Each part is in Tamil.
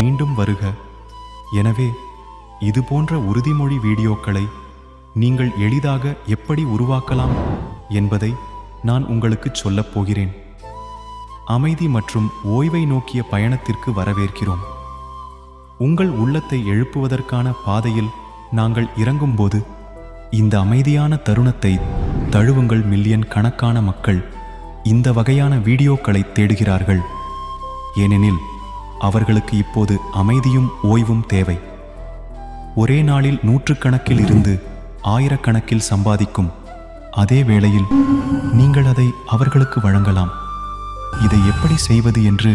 மீண்டும் வருக. எனவே இதுபோன்ற உறுதிமொழி வீடியோக்களை நீங்கள் எளிதாக எப்படி உருவாக்கலாம் என்பதை நான் உங்களுக்கு சொல்லப் போகிறேன். அமைதி மற்றும் ஓய்வை நோக்கிய பயணத்திற்கு வரவேற்கிறோம். உங்கள் உள்ளத்தை எழுப்புவதற்கான பாதையில் நாங்கள் இறங்கும்போது இந்த அமைதியான தருணத்தை தழுவுங்கள். மில்லியன் கணக்கான மக்கள் இந்த வகையான வீடியோக்களை தேடுகிறார்கள், ஏனெனில் அவர்களுக்கு இப்போது அமைதியும் ஓய்வும் தேவை. ஒரே நாளில் நூற்றுக்கணக்கில் இருந்து ஆயிரக்கணக்கில் சம்பாதிக்கும் அதே வேளையில் நீங்கள் அதை அவர்களுக்கு வழங்கலாம். இதை எப்படி செய்வது என்று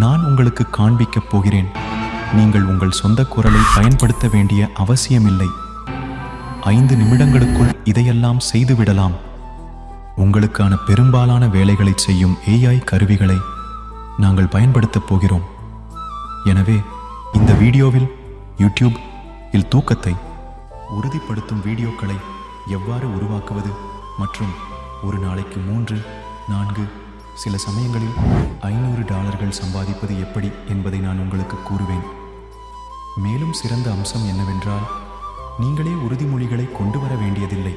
நான் உங்களுக்கு காண்பிக்கப் போகிறேன். நீங்கள் உங்கள் சொந்த குரலை பயன்படுத்த வேண்டிய அவசியமில்லை. 5 நிமிடங்களுக்குள் இதையெல்லாம் செய்துவிடலாம். உங்களுக்கான பெரும்பாலான வேலைகளை செய்யும் AI கருவிகளை நாங்கள் பயன்படுத்தப் போகிறோம். எனவே இந்த வீடியோவில் யூடியூப் இல் தூக்கத்தை உறுதிப்படுத்தும் வீடியோக்களை எவ்வாறு உருவாக்குவது மற்றும் ஒரு நாளைக்கு 3, 4, சில சமயங்களில் $500 சம்பாதிப்பது எப்படி என்பதை நான் உங்களுக்கு கூறுவேன். மேலும் சிறந்த அம்சம் என்னவென்றால், நீங்களே உறுதிமொழிகளை கொண்டு வர வேண்டியதில்லை.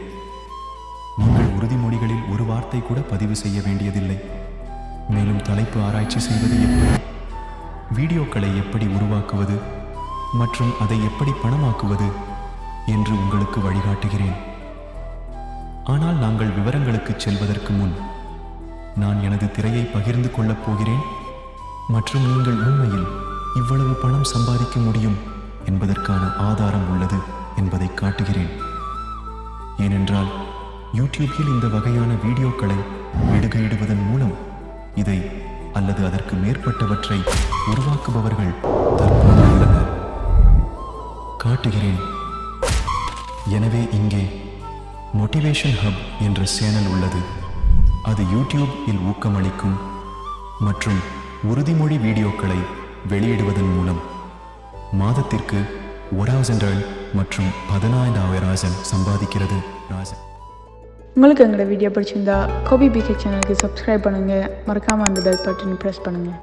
நீங்கள் உறுதிமொழிகளில் ஒரு வார்த்தை கூட பதிவு செய்ய வேண்டியதில்லை. மேலும் தலைப்பு ஆராய்ச்சி செய்வது எப்படி, வீடியோக்களை எப்படி உருவாக்குவது மற்றும் அதை எப்படி பணமாக்குவது என்று உங்களுக்கு வழிகாட்டுகிறேன். ஆனால் நாங்கள் விவரங்களுக்கு செல்வதற்கு முன் நான் எனது திரையை பகிர்ந்து கொள்ளப் போகிறேன் மற்றும் நீங்கள் உண்மையில் இவ்வளவு பணம் சம்பாதிக்க முடியும் என்பதற்கான ஆதாரம் உள்ளது என்பதை காட்டுகிறேன். ஏனென்றால் யூடியூபில் இந்த வகையான வீடியோக்களை இடுகையிடுவதன் மூலம் இதை அல்லது அதற்கு மேற்பட்டவற்றை உருவாக்குபவர்கள் தற்போது உள்ளனர். காட்டுகிறேன். எனவே இங்கே மோட்டிவேஷன் ஹப் என்ற சேனல் உள்ளது. அது யூடியூப் இல் ஊக்கமளிக்கும் மற்றும் உறுதிமொழி வீடியோக்களை வெளியிடுவதன் மூலம் மாதத்திற்கு $1000 மற்றும் $15,000 சம்பாதிக்கிறது. உங்களுக்கு எங்களோட வீடியோ பிடிச்சிருந்தா கோபி பிகே சேனலுக்கு சப்ஸ்கிரைப் பண்ணுங்கள். மறக்காமல் அந்த பெல் பட்டனை ப்ரெஸ் பண்ணுங்கள்.